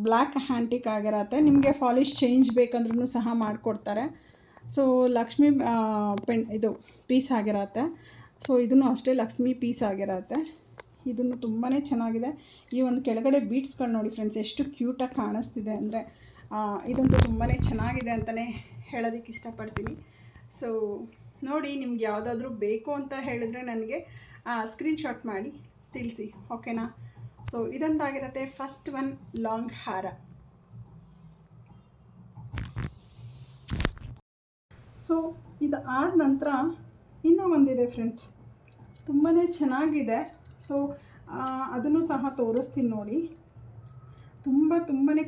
ಬ್ಲ್ಯಾಕ್ ಹ್ಯಾಂಟಿಕ್ ಆಗಿರತ್ತೆ. ನಿಮಗೆ ಪಾಲಿಶ್ ಚೇಂಜ್ ಬೇಕಂದ್ರೂ ಸಹ ಮಾಡಿಕೊಡ್ತಾರೆ. ಸೊ ಲಕ್ಷ್ಮಿ ಇದು ಪೀಸ್ ಆಗಿರತ್ತೆ. ಸೊ ಇದನ್ನು ಅಷ್ಟೇ ಲಕ್ಷ್ಮಿ ಪೀಸ್ ಆಗಿರತ್ತೆ. ಇದನ್ನು ತುಂಬಾ ಚೆನ್ನಾಗಿದೆ. ಈ ಒಂದು ಕೆಳಗಡೆ ಬೀಡ್ಸ್ಗಳು ನೋಡಿ ಫ್ರೆಂಡ್ಸ್, ಎಷ್ಟು ಕ್ಯೂಟಾಗಿ ಕಾಣಿಸ್ತಿದೆ ಅಂದರೆ ಇದಂತೂ ತುಂಬಾ ಚೆನ್ನಾಗಿದೆ ಅಂತಲೇ ಹೇಳೋದಕ್ಕೆ ಇಷ್ಟಪಡ್ತೀನಿ. ಸೊ ನೋಡಿ, ನಿಮ್ಗೆ ಯಾವುದಾದ್ರೂ ಬೇಕು ಅಂತ ಹೇಳಿದ್ರೆ ನನಗೆ ಸ್ಕ್ರೀನ್ಶಾಟ್ ಮಾಡಿ ತಿಳಿಸಿ, ಓಕೆನಾ. ಸೊ ಇದೊಂದಾಗಿರುತ್ತೆ ಫಸ್ಟ್ ಒನ್ ಲಾಂಗ್ ಹಾರ. ಸೊ ಇದು ಆದ ನಂತರ ಇನ್ನೂ ಒಂದಿದೆ ಫ್ರೆಂಡ್ಸ್, ತುಂಬಾ ಚೆನ್ನಾಗಿದೆ. ಸೊ ಅದನ್ನು ಸಹ ತೋರಿಸ್ತೀನಿ ನೋಡಿ. ತುಂಬಾ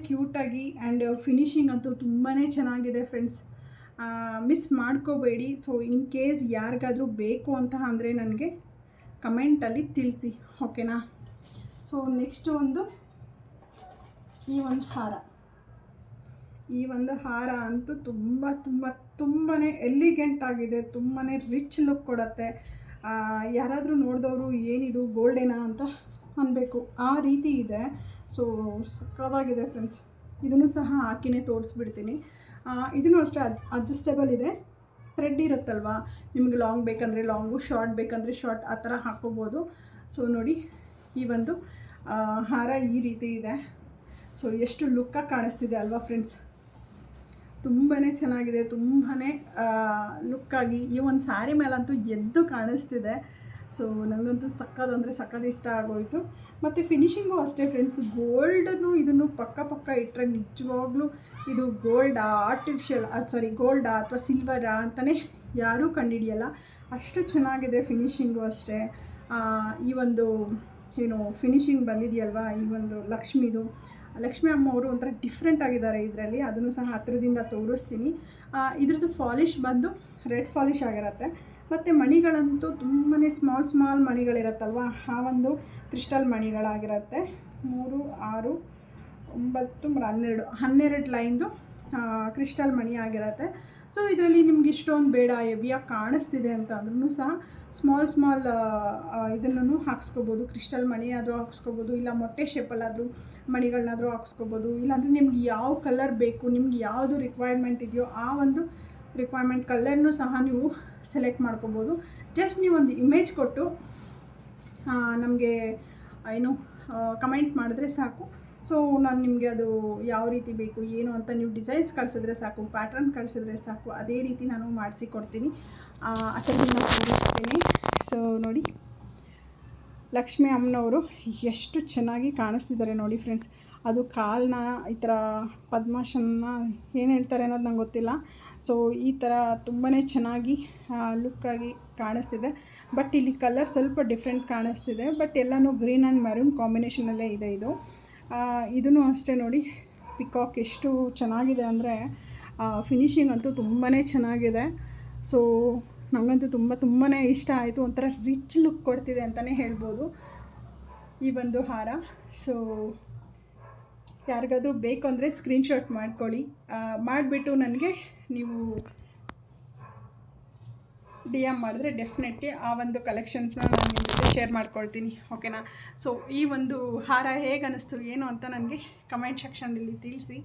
ಕ್ಯೂಟಾಗಿ ಆ್ಯಂಡ್ ಫಿನಿಶಿಂಗ್ ಅಂತೂ ತುಂಬಾ ಚೆನ್ನಾಗಿದೆ ಫ್ರೆಂಡ್ಸ್. ಮಿಸ್ ಮಾಡ್ಕೋಬೇಡಿ. ಸೊ ಇನ್ ಕೇಸ್ ಯಾರಿಗಾದರೂ ಬೇಕು ಅಂತ ಅಂದರೆ ನನಗೆ ಕಮೆಂಟಲ್ಲಿ ತಿಳಿಸಿ, ಓಕೆನಾ. ಸೊ ನೆಕ್ಸ್ಟ್ ಒಂದು ಈ ಒಂದು ಹಾರ ಅಂತೂ ತುಂಬಾ ಎಲಿಗೆಂಟ್ ಆಗಿದೆ. ತುಂಬಾ ರಿಚ್ ಲುಕ್ ಕೊಡುತ್ತೆ. ಯಾರಾದರೂ ನೋಡಿದವರು ಏನಿದು ಗೋಲ್ಡೇನಾ ಅಂತ ಅನ್ನಬೇಕು, ಆ ರೀತಿ ಇದೆ. ಸೊ ಸಕ್ಕತ್ತಾಗಿದೆ ಫ್ರೆಂಡ್ಸ್. ಇದನ್ನು ಸಹ ಹಾಕಿನೇ ತೋರಿಸ್ಬಿಡ್ತೀನಿ. ಇದನ್ನು ಅಷ್ಟೇ ಅಡ್ಜಸ್ಟೇಬಲ್ ಇದೆ. ಥ್ರೆಡ್ ಇರುತ್ತಲ್ವ, ನಿಮಗೆ ಲಾಂಗ್ ಬೇಕಂದರೆ ಲಾಂಗು, ಶಾರ್ಟ್ ಬೇಕಂದರೆ ಶಾರ್ಟ್, ಆ ಥರ ಹಾಕ್ಕೋಬೋದು. ಸೊ ನೋಡಿ, ಈ ಒಂದು ಹಾರ ಈ ರೀತಿ ಇದೆ. ಸೊ ಎಷ್ಟು ಲುಕ್ಕಾಗಿ ಕಾಣಿಸ್ತಿದೆ ಅಲ್ವಾ ಫ್ರೆಂಡ್ಸ್. ತುಂಬಾ ಚೆನ್ನಾಗಿದೆ. ತುಂಬಾ ಲುಕ್ಕಾಗಿ ಈ ಒಂದು ಸ್ಯಾರಿ ಮೇಲಂತೂ ಎದ್ದು ಕಾಣಿಸ್ತಿದೆ. ಸೊ ನನಗಂತೂ ಸಕ್ಕತ್ ಇಷ್ಟ ಆಗೋಯಿತು. ಮತ್ತು ಫಿನಿಶಿಂಗು ಅಷ್ಟೇ ಫ್ರೆಂಡ್ಸ್. ಗೋಲ್ಡನ್ನು ಇದನ್ನು ಪಕ್ಕ ಇಟ್ಟರೆ ನಿಜವಾಗ್ಲೂ ಇದು ಗೋಲ್ಡಾ ಅಥವಾ ಸಿಲ್ವರಾ ಅಂತಲೇ ಯಾರೂ ಕಂಡುಹಿಡಿಯಲ್ಲ. ಅಷ್ಟು ಚೆನ್ನಾಗಿದೆ ಫಿನಿಶಿಂಗು ಅಷ್ಟೇ. ಈ ಒಂದು ಫಿನಿಶಿಂಗ್ ಬಂದಿದೆಯಲ್ವಾ, ಈ ಒಂದು ಲಕ್ಷ್ಮಿ ಅಮ್ಮವರು ಒಂಥರ ಡಿಫ್ರೆಂಟ್ ಆಗಿದ್ದಾರೆ ಇದರಲ್ಲಿ. ಅದನ್ನು ಸಹ ಹತ್ತಿರದಿಂದ ತೋರಿಸ್ತೀನಿ. ಇದ್ರದ್ದು ಪಾಲಿಶ್ ಬಂದು ರೆಡ್ ಪಾಲಿಶ್ ಆಗಿರುತ್ತೆ. ಮತ್ತು ಮಣಿಗಳಂತೂ ತುಂಬಾ ಸ್ಮಾಲ್ ಮಣಿಗಳಿರುತ್ತಲ್ವ, ಆ ಒಂದು ಕ್ರಿಸ್ಟಲ್ ಮಣಿಗಳಾಗಿರುತ್ತೆ. 3, 6, 9, 12 ಲೈನ್ದು ಕ್ರಿಸ್ಟಲ್ ಮಣಿ ಆಗಿರುತ್ತೆ. ಸೊ ಇದರಲ್ಲಿ ನಿಮ್ಗೆ ಇಷ್ಟೊಂದು ಬೇಡ, ಹೆವಿಯಾಗಿ ಕಾಣಿಸ್ತಿದೆ ಅಂತ ಅಂದ್ರೂ ಸಹ ಸ್ಮಾಲ್ ಇದನ್ನು ಹಾಕ್ಸ್ಕೊಬೋದು. ಕ್ರಿಸ್ಟಲ್ ಮಣಿ ಆದರೂ ಹಾಕ್ಸ್ಕೊಬೋದು, ಇಲ್ಲ ಮೊಟ್ಟೆ ಶೇಪಲ್ಲಾದರೂ ಮಣಿಗಳನ್ನಾದರೂ ಹಾಕ್ಸ್ಕೊಬೋದು. ಇಲ್ಲಾಂದರೆ ನಿಮ್ಗೆ ಯಾವ ಕಲರ್ ಬೇಕು, ನಿಮ್ಗೆ ಯಾವುದು ರಿಕ್ವೈರ್ಮೆಂಟ್ ಇದೆಯೋ ಆ ಒಂದು ರಿಕ್ವೈರ್ಮೆಂಟ್ ಕಲರ್ನೂ ಸಹ ನೀವು ಸೆಲೆಕ್ಟ್ ಮಾಡ್ಕೊಬೋದು. ಜಸ್ಟ್ ನೀವು ಒಂದು ಇಮೇಜ್ ಕೊಟ್ಟು ನಮಗೆ ಕಮೆಂಟ್ ಮಾಡಿದ್ರೆ ಸಾಕು. ಸೊ ನಾನು ನಿಮಗೆ ಅದು ಯಾವ ರೀತಿ ಬೇಕು ಏನು ಅಂತ ನೀವು ಡಿಸೈನ್ಸ್ ಕಳಿಸಿದ್ರೆ ಸಾಕು, ಪ್ಯಾಟ್ರನ್ ಕಳಿಸಿದ್ರೆ ಸಾಕು, ಅದೇ ರೀತಿ ನಾನು ಮಾಡಿಸಿ ಕೊಡ್ತೀನಿ. ಅದರಿಂದ ತೋರಿಸ್ತೀನಿ. ಸೊ ನೋಡಿ, ಲಕ್ಷ್ಮಿ ಅಮ್ಮನವರು ಎಷ್ಟು ಚೆನ್ನಾಗಿ ಕಾಣಿಸ್ತಿದ್ದಾರೆ ನೋಡಿ ಫ್ರೆಂಡ್ಸ್. ಅದು ಕಾಲನ್ನ ಈ ಥರ ಪದ್ಮಾಸನ ಏನು ಹೇಳ್ತಾರೆ ಅನ್ನೋದು ನಂಗೆ ಗೊತ್ತಿಲ್ಲ. ಸೊ ಈ ಥರ ತುಂಬಾ ಚೆನ್ನಾಗಿ ಲುಕ್ಕಾಗಿ ಕಾಣಿಸ್ತಿದೆ. ಬಟ್ ಇಲ್ಲಿ ಕಲರ್ ಸ್ವಲ್ಪ ಡಿಫ್ರೆಂಟ್ ಕಾಣಿಸ್ತಿದೆ. ಬಟ್ ಎಲ್ಲನೂ ಗ್ರೀನ್ ಆ್ಯಂಡ್ ಮೆರೂನ್ ಕಾಂಬಿನೇಷನಲ್ಲೇ ಇದೆ ಇದು. ಇದನ್ನು ಅಷ್ಟೇ ನೋಡಿ, ಪಿಕಾಕ್ ಎಷ್ಟು ಚೆನ್ನಾಗಿದೆ ಅಂದರೆ ಫಿನಿಶಿಂಗ್ ಅಂತೂ ತುಂಬಾ ಚೆನ್ನಾಗಿದೆ. ಸೊ ನನಗಂತೂ ತುಂಬಾ ಇಷ್ಟ ಆಯಿತು. ಒಂಥರ ರಿಚ್ ಲುಕ್ ಕೊಡ್ತಿದೆ ಅಂತಲೇ ಹೇಳ್ಬೋದು ಈ ಒಂದು ಹಾರ. ಸೊ ಯಾರಿಗಾದ್ರೂ ಬೇಕು ಅಂದರೆ ಸ್ಕ್ರೀನ್ಶಾಟ್ ಮಾಡ್ಕೊಳ್ಳಿ. ಮಾಡಿಬಿಟ್ಟು ನನಗೆ ನೀವು DM ಮಾಡಿದ್ರೆ ಡೆಫಿನೆಟ್ಲಿ ಆ ಒಂದು ಕಲೆಕ್ಷನ್ಸ್ನ ನಾನು ನಿಮ್ಮ ಜೊತೆ ಶೇರ್ ಮಾಡ್ಕೊಳ್ತೀನಿ, ಓಕೆನಾ. ಸೊ ಈ ಒಂದು ಹಾರ ಹೇಗೆ ಅನ್ನಿಸ್ತು ಏನು ಅಂತ ನನಗೆ ಕಮೆಂಟ್ ಸೆಕ್ಷನಲ್ಲಿ ತಿಳಿಸಿ.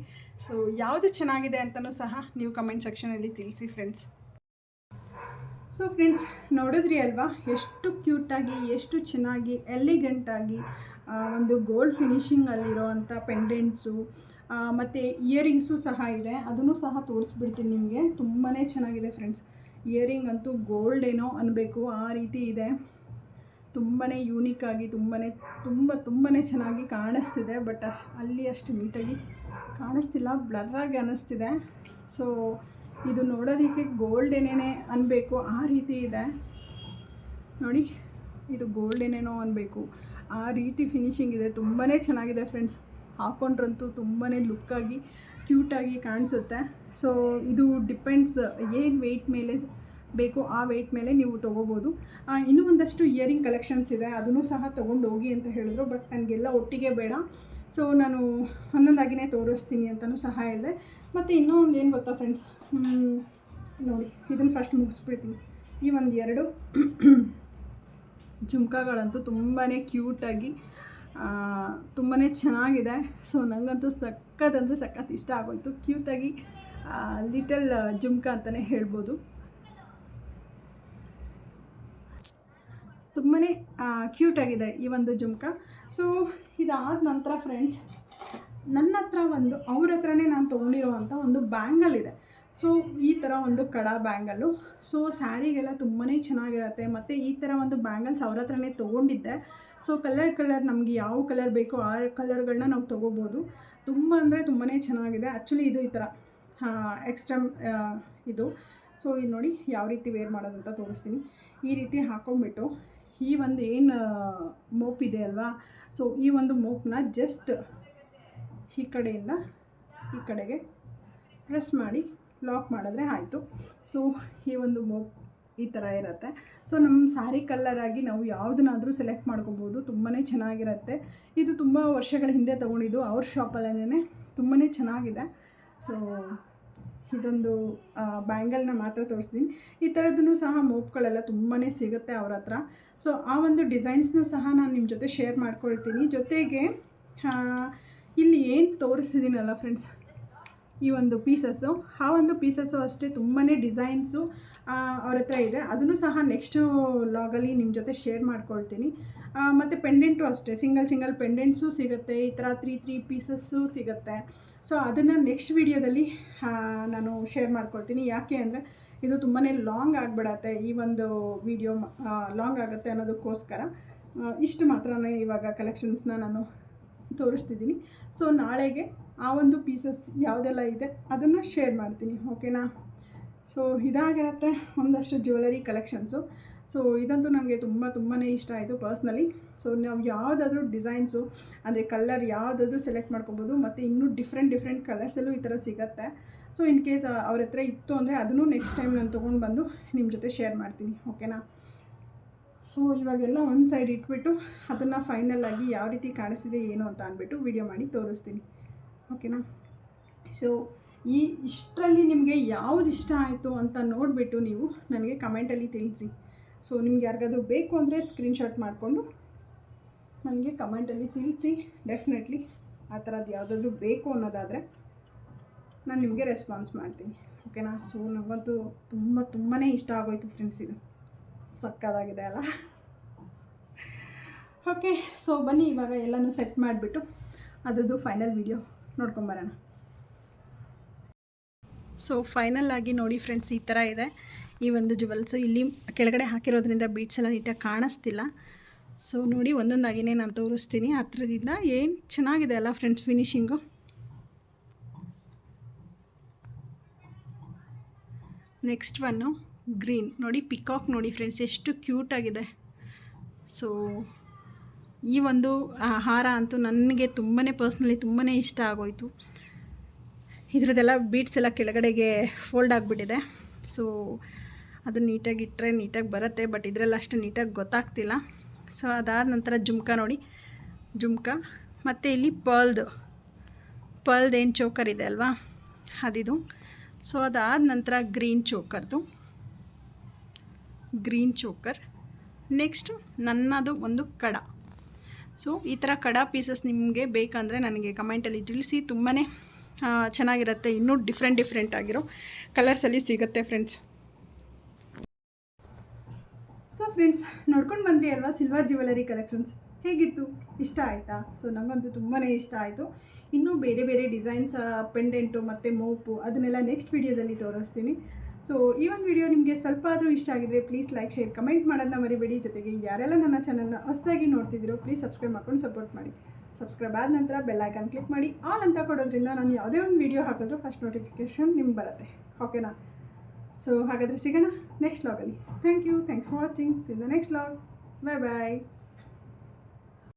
ಸೊ ಯಾವುದು ಚೆನ್ನಾಗಿದೆ ಅಂತಲೂ ಸಹ ನೀವು ಕಮೆಂಟ್ ಸೆಕ್ಷನಲ್ಲಿ ತಿಳಿಸಿ ಫ್ರೆಂಡ್ಸ್. ಸೊ ಫ್ರೆಂಡ್ಸ್, ನೋಡಿದ್ರಿ ಅಲ್ವಾ ಎಷ್ಟು ಕ್ಯೂಟಾಗಿ, ಎಷ್ಟು ಚೆನ್ನಾಗಿ ಎಲಿಗೆಂಟಾಗಿ ಒಂದು ಗೋಲ್ಡ್ ಫಿನಿಷಿಂಗಲ್ಲಿರೋ ಅಂಥ ಪೆಂಡೆಂಟ್ಸು ಮತ್ತು ಇಯರಿಂಗ್ಸು ಸಹ ಇದೆ. ಅದನ್ನು ಸಹ ತೋರಿಸ್ಬಿಡ್ತೀನಿ ನಿಮಗೆ. ತುಂಬಾ ಚೆನ್ನಾಗಿದೆ ಫ್ರೆಂಡ್ಸ್. ಇಯರಿಂಗ್ ಅಂತೂ ಗೋಲ್ಡ್ ಏನೋ ಅನ್ನಬೇಕು, ಆ ರೀತಿ ಇದೆ. ತುಂಬಾ ಯೂನಿಕ್ಕಾಗಿ ತುಂಬಾ ಚೆನ್ನಾಗಿ ಕಾಣಿಸ್ತಿದೆ. ಬಟ್ ಅಲ್ಲಿ ಅಷ್ಟು ನೀಟಾಗಿ ಕಾಣಿಸ್ತಿಲ್ಲ, ಬ್ಲರ್ರಾಗಿ ಅನ್ನಿಸ್ತಿದೆ. ಸೊ ಇದು ನೋಡೋದಕ್ಕೆ ಗೋಲ್ಡ್ ಏನೇನೆ ಅನ್ನಬೇಕು, ಆ ರೀತಿ ಇದೆ ನೋಡಿ. ಇದು ಗೋಲ್ಡ್ ಏನೇನೋ ಅನ್ನಬೇಕು, ಆ ರೀತಿ ಫಿನಿಶಿಂಗ್ ಇದೆ. ತುಂಬಾ ಚೆನ್ನಾಗಿದೆ ಫ್ರೆಂಡ್ಸ್. ಹಾಕ್ಕೊಂಡ್ರಂತೂ ತುಂಬಾ ಲುಕ್ಕಾಗಿ ಕ್ಯೂಟಾಗಿ ಕಾಣಿಸುತ್ತೆ. ಸೊ ಇದು ಡಿಪೆಂಡ್ಸ್ ಏನು ವೆಯ್ಟ್ ಮೇಲೆ ಬೇಕು ಆ ವೆಯ್ಟ್ ಮೇಲೆ ನೀವು ತೊಗೋಬೋದು. ಇನ್ನೂ ಒಂದಷ್ಟು ಇಯರಿಂಗ್ ಕಲೆಕ್ಷನ್ಸ್ ಇದೆ, ಅದನ್ನು ಸಹ ತೊಗೊಂಡು ಹೋಗಿ ಅಂತ ಹೇಳಿದ್ರು. ಬಟ್ ನನಗೆಲ್ಲ ಒಟ್ಟಿಗೆ ಬೇಡ, ಸೊ ನಾನು ಒಂದೊಂದಾಗಿಯೇ ತೋರಿಸ್ತೀನಿ ಅಂತಲೂ ಸಹ ಹೇಳಿದೆ. ಮತ್ತು ಇನ್ನೂ ಒಂದು ಏನು ಗೊತ್ತಾ ಫ್ರೆಂಡ್ಸ್, ನೋಡಿ ಇದನ್ನು ಫಸ್ಟ್ ಮುಗಿಸ್ಬಿಡ್ತೀನಿ. ಈ ಒಂದು 2 ಜುಮ್ಕಾಗಳಂತೂ ತುಂಬಾ ಕ್ಯೂಟಾಗಿ ತುಂಬಾ ಚೆನ್ನಾಗಿದೆ. ಸೊ ನನಗಂತೂ ಸಖತ್ ಅಂದರೆ ಸಖತ್ ಇಷ್ಟ ಆಗೋಯಿತು. ಕ್ಯೂಟಾಗಿ ಲಿಟಲ್ ಜುಮ್ಕಾ ಅಂತಲೇ ಹೇಳ್ಬೋದು. ತುಂಬಾ ಕ್ಯೂಟಾಗಿದೆ ಈ ಒಂದು ಜುಮ್ಕಾ. ಸೊ ಇದಾದ ನಂತರ ಫ್ರೆಂಡ್ಸ್, ನನ್ನ ಹತ್ರ ಒಂದು ಅವ್ರ ಹತ್ರನೇ ನಾನು ತೊಗೊಂಡಿರೋವಂಥ ಒಂದು ಬ್ಯಾಂಗಲ್ ಇದೆ. ಸೊ ಈ ಥರ ಒಂದು ಕಡಾ ಬ್ಯಾಂಗಲ್ಲು. ಸೊ ಸ್ಯಾರಿಗೆಲ್ಲ ತುಂಬಾ ಚೆನ್ನಾಗಿರುತ್ತೆ. ಮತ್ತು ಈ ಥರ ಒಂದು ಬ್ಯಾಂಗಲ್ಸ್ ಅವ್ರ ಹತ್ರನೇ ತೊಗೊಂಡಿದ್ದೆ. ಸೊ ಕಲರ್ ನಮಗೆ ಯಾವ ಕಲರ್ ಬೇಕೋ ಆ ಕಲರ್ಗಳನ್ನ ನಾವು ತೊಗೋಬೋದು. ತುಂಬ ಅಂದರೆ ತುಂಬಾ ಚೆನ್ನಾಗಿದೆ. ಆ್ಯಕ್ಚುಲಿ ಇದು ಈ ಥರ ಎಕ್ಸ್ಟ್ರಾ ಇದು. ಸೊ ಇಲ್ಲಿ ನೋಡಿ ಯಾವ ರೀತಿ ವೇರ್ ಮಾಡೋದಂತ ತೋರಿಸ್ತೀನಿ. ಈ ರೀತಿ ಹಾಕ್ಕೊಂಬಿಟ್ಟು ಈ ಒಂದು ಏನು ಮೋಪ್ ಇದೆ ಅಲ್ವಾ, ಸೊ ಈ ಒಂದು ಮೋಪ್ನ ಜಸ್ಟ್ ಈ ಕಡೆಯಿಂದ ಈ ಕಡೆಗೆ ಪ್ರೆಸ್ ಮಾಡಿ ಲಾಕ್ ಮಾಡಿದ್ರೆ ಆಯಿತು. ಸೊ ಈ ಒಂದು ಮೋಪ್ ಈ ಥರ ಇರುತ್ತೆ. ಸೊ ನಮ್ಮ ಸ್ಯಾರಿ ಕಲರಾಗಿ ನಾವು ಯಾವುದನ್ನಾದರೂ ಸೆಲೆಕ್ಟ್ ಮಾಡ್ಕೋಬೋದು. ತುಂಬಾ ಚೆನ್ನಾಗಿರುತ್ತೆ. ಇದು ತುಂಬ ವರ್ಷಗಳ ಹಿಂದೆ ತೊಗೊಂಡಿದ್ದು ಅವ್ರ ಶಾಪಲ್ಲೇ. ತುಂಬಾ ಚೆನ್ನಾಗಿದೆ. ಸೊ ಇದೊಂದು ಬ್ಯಾಂಗಲ್ನ ಮಾತ್ರ ತೋರಿಸ್ತೀನಿ. ಈ ಥರದ್ದೂ ಸಹ ಮೋಪ್ಗಳೆಲ್ಲ ತುಂಬಾ ಸಿಗುತ್ತೆ ಅವ್ರ ಹತ್ರ. ಸೊ ಆ ಒಂದು ಡಿಸೈನ್ಸ್ನೂ ಸಹ ನಾನು ನಿಮ್ಮ ಜೊತೆ ಶೇರ್ ಮಾಡ್ಕೊಳ್ತೀನಿ. ಜೊತೆಗೆ ಇಲ್ಲಿ ಏನು ತೋರಿಸ್ತಿದ್ದೀನಲ್ಲ ಫ್ರೆಂಡ್ಸ್, ಈ ಒಂದು ಪೀಸಸ್ಸು, ಆ ಒಂದು ಪೀಸಸ್ಸು ಅಷ್ಟೇ ತುಂಬಾ ಡಿಸೈನ್ಸು ಅವ್ರ ಹತ್ರ ಇದೆ. ಅದನ್ನು ಸಹ ನೆಕ್ಸ್ಟು ಲಾಗಲ್ಲಿ ನಿಮ್ಮ ಜೊತೆ ಶೇರ್ ಮಾಡ್ಕೊಳ್ತೀನಿ. ಮತ್ತು ಪೆಂಡೆಂಟು ಅಷ್ಟೇ, ಸಿಂಗಲ್ ಪೆಂಡೆಂಟ್ಸು ಸಿಗುತ್ತೆ. ಈ ಥರ 3 ಪೀಸಸ್ಸು ಸಿಗುತ್ತೆ. ಸೊ ಅದನ್ನು ನೆಕ್ಸ್ಟ್ ವೀಡಿಯೋದಲ್ಲಿ ನಾನು ಶೇರ್ ಮಾಡ್ಕೊಳ್ತೀನಿ. ಯಾಕೆ ಅಂದರೆ ಇದು ತುಂಬಾ ಲಾಂಗ್ ಆಗಿಬಿಡತ್ತೆ, ಈ ಒಂದು ವಿಡಿಯೋ ಲಾಂಗ್ ಆಗುತ್ತೆ ಅನ್ನೋದಕ್ಕೋಸ್ಕರ ಇಷ್ಟು ಮಾತ್ರನೇ ಇವಾಗ ಕಲೆಕ್ಷನ್ಸ್ನ ನಾನು ತೋರಿಸ್ತಿದ್ದೀನಿ. ಸೊ ನಾಳೆಗೆ ಆ ಒಂದು ಪೀಸಸ್ ಯಾವುದೆಲ್ಲ ಇದೆ ಅದನ್ನು ಶೇರ್ ಮಾಡ್ತೀನಿ, ಓಕೆನಾ. ಸೊ ಇದಾಗಿರುತ್ತೆ ಒಂದಷ್ಟು ಜ್ಯುವೆಲರಿ ಕಲೆಕ್ಷನ್ಸು. ಸೊ ಇದಂತೂ ನನಗೆ ತುಂಬಾ ಇಷ್ಟ ಆಯಿತು ಪರ್ಸ್ನಲಿ. ಸೊ ನಾವು ಯಾವುದಾದ್ರೂ ಡಿಸೈನ್ಸು ಅಂದರೆ ಕಲರ್ ಯಾವುದಾದ್ರೂ ಸೆಲೆಕ್ಟ್ ಮಾಡ್ಕೊಬೋದು. ಮತ್ತು ಇನ್ನೂ ಡಿಫ್ರೆಂಟ್ ಕಲರ್ಸಲ್ಲೂ ಈ ಥರ ಸಿಗುತ್ತೆ. ಸೊ ಇನ್ ಕೇಸ್ ಅವ್ರ ಹತ್ರ ಇತ್ತು ಅಂದರೆ ಅದನ್ನು ನೆಕ್ಸ್ಟ್ ಟೈಮ್ ನಾನು ತೊಗೊಂಡು ಬಂದು ನಿಮ್ಮ ಜೊತೆ ಶೇರ್ ಮಾಡ್ತೀನಿ, ಓಕೆನಾ. ಸೊ ಇವಾಗೆಲ್ಲ ಒಂದು ಸೈಡ್ ಇಟ್ಬಿಟ್ಟು ಅದನ್ನು ಫೈನಲಾಗಿ ಯಾವ ರೀತಿ ಕಾಣಿಸ್ತಿದೆ ಏನು ಅಂತ ಅಂದ್ಬಿಟ್ಟು ವಿಡಿಯೋ ಮಾಡಿ ತೋರಿಸ್ತೀನಿ, ಓಕೆನಾ. ಸೊ ಇಷ್ಟರಲ್ಲಿ ನಿಮಗೆ ಯಾವುದು ಇಷ್ಟ ಆಯಿತು ಅಂತ ನೋಡಿಬಿಟ್ಟು ನೀವು ನನಗೆ ಕಮೆಂಟಲ್ಲಿ ತಿಳಿಸಿ. ಸೊ ನಿಮ್ಗೆ ಯಾರಿಗಾದ್ರೂ ಬೇಕು ಅಂದರೆ ಸ್ಕ್ರೀನ್ಶಾಟ್ ಮಾಡಿಕೊಂಡು ನನಗೆ ಕಮೆಂಟಲ್ಲಿ ತಿಳಿಸಿ. ಡೆಫಿನೆಟ್ಲಿ ಆ ಥರದ್ದು ಯಾವುದಾದ್ರೂ ಬೇಕು ಅನ್ನೋದಾದರೆ ನಾನು ನಿಮಗೆ ರೆಸ್ಪಾನ್ಸ್ ಮಾಡ್ತೀನಿ, ಓಕೆನಾ. ಸೊ ನನಗಂತೂ ತುಂಬಾ ಇಷ್ಟ ಆಗೋಯ್ತು ಫ್ರೆಂಡ್ಸ್. ಇದು ಸಕ್ಕತ್ತಾಗಿದೆ ಅಲ್ಲ. ಓಕೆ, ಸೊ ಬನ್ನಿ ಇವಾಗ ಎಲ್ಲನೂ ಸೆಟ್ ಮಾಡಿಬಿಟ್ಟು ಅದರದ್ದು ಫೈನಲ್ ವಿಡಿಯೋ ನೋಡ್ಕೊಂಬರೋಣ. ಸೊ ಫೈನಲ್ ಆಗಿ ನೋಡಿ ಫ್ರೆಂಡ್ಸ್, ಈ ಥರ ಇದೆ ಈ ಒಂದು ಜುವೆಲ್ಸು. ಇಲ್ಲಿ ಕೆಳಗಡೆ ಹಾಕಿರೋದ್ರಿಂದ ಬೀಡ್ಸ್ ಎಲ್ಲ ನೀಟಾಗಿ ಕಾಣಿಸ್ತಿಲ್ಲ. ಸೊ ನೋಡಿ ಒಂದೊಂದಾಗಿಯೇ ನಾನು ತೋರಿಸ್ತೀನಿ ಹತ್ರದಿಂದ. ಏನು ಚೆನ್ನಾಗಿದೆ ಅಲ್ಲ ಫ್ರೆಂಡ್ಸ್ ಫಿನಿಶಿಂಗು. ನೆಕ್ಸ್ಟ್ ಒನ್ನು ಗ್ರೀನ್ ನೋಡಿ, ಪಿಕಾಕ್ ನೋಡಿ ಫ್ರೆಂಡ್ಸ್ ಎಷ್ಟು ಕ್ಯೂಟಾಗಿದೆ. ಸೊ ಈ ಒಂದು ಹಾರ ಅಂತೂ ನನಗೆ ಪರ್ಸ್ನಲಿ ತುಂಬಾ ಇಷ್ಟ ಆಗೋಯಿತು. ಇದರದ್ದೆಲ್ಲ ಬೀಡ್ಸ್ ಎಲ್ಲ ಕೆಳಗಡೆಗೆ ಫೋಲ್ಡ್ ಆಗಿಬಿಟ್ಟಿದೆ. ಸೊ ಅದು ನೀಟಾಗಿ ಇಟ್ಟರೆ ನೀಟಾಗಿ ಬರುತ್ತೆ, ಬಟ್ ಇದರಲ್ಲಿ ಅಷ್ಟು ನೀಟಾಗಿ ಗೊತ್ತಾಗ್ತಿಲ್ಲ. ಸೊ ಅದಾದ ನಂತರ ಜುಮ್ಕಾ ನೋಡಿ, ಜುಮ್ಕಾ ಮತ್ತು ಇಲ್ಲಿ ಪರ್ಲ್ದು ಏನು ಚೋಕರ್ ಇದೆ ಅಲ್ವಾ ಅದಿದು. ಸೊ ಅದಾದ ನಂತರ ಗ್ರೀನ್ ಚೋಕರ್. ನೆಕ್ಸ್ಟು ನನ್ನದು ಒಂದು ಕಡ. ಸೊ ಈ ಥರ ಕಡ ಪೀಸಸ್ ನಿಮಗೆ ಬೇಕಂದರೆ ನನಗೆ ಕಮೆಂಟಲ್ಲಿ ತಿಳಿಸಿ. ತುಂಬಾ ಚೆನ್ನಾಗಿರುತ್ತೆ. ಇನ್ನೂ ಡಿಫ್ರೆಂಟ್ ಆಗಿರೋ ಕಲರ್ಸಲ್ಲಿ ಸಿಗುತ್ತೆ ಫ್ರೆಂಡ್ಸ್. ಸೊ ಫ್ರೆಂಡ್ಸ್, ನೋಡ್ಕೊಂಡು ಬಂದ್ರಿ ಅಲ್ವಾ ಸಿಲ್ವರ್ ಜ್ಯುವೆಲರಿ ಕಲೆಕ್ಷನ್ಸ್. ಹೇಗಿತ್ತು? ಇಷ್ಟ ಆಯಿತಾ? ಸೊ ನನಗಂತೂ ತುಂಬಾ ಇಷ್ಟ ಆಯಿತು. ಇನ್ನೂ ಬೇರೆ ಡಿಸೈನ್ಸ್ ಪೆಂಡೆಂಟು ಮತ್ತು ಮೋಪು ಅದನ್ನೆಲ್ಲ ನೆಕ್ಸ್ಟ್ ವೀಡಿಯೋದಲ್ಲಿ ತೋರಿಸ್ತೀನಿ. ಸೊ ಈ ಒಂದು ವಿಡಿಯೋ ನಿಮಗೆ ಸ್ವಲ್ಪ ಆದರೂ ಇಷ್ಟ ಆಗಿದ್ರೆ ಪ್ಲೀಸ್ ಲೈಕ್, ಶೇರ್, ಕಮೆಂಟ್ ಮಾಡೋದನ್ನ ಮರಿಬೇಡಿ. ಜೊತೆಗೆ ಯಾರೆಲ್ಲ ನನ್ನ ಚಾನಲ್ನ ಹೊಸದಾಗಿ ನೋಡ್ತಿದ್ದೀರೋ ಪ್ಲೀಸ್ ಸಬ್ಸ್ಕ್ರೈಬ್ ಮಾಡ್ಕೊಂಡು ಸಪೋರ್ಟ್ ಮಾಡಿ. ಸಬ್ಸ್ಕ್ರೈಬ್ ಆದ ನಂತರ ಬೆಲ್ ಐಕಾನ್ ಕ್ಲಿಕ್ ಮಾಡಿ ಆಲ್ ಅಂತ ಕೊಡೋದ್ರಿಂದ ನಾನು ಯಾವುದೇ ಒಂದು ವಿಡಿಯೋ ಹಾಕಿದ್ರೂ ಫಸ್ಟ್ ನೋಟಿಫಿಕೇಷನ್ ನಿಮ್ಗೆ ಬರುತ್ತೆ, ಓಕೆನಾ. ಸೊ ಹಾಗಾದರೆ ಸಿಗೋಣ ನೆಕ್ಸ್ಟ್ ವ್ಲಾಗಲ್ಲಿ. Thank you for watching. See the next vlog. Bye.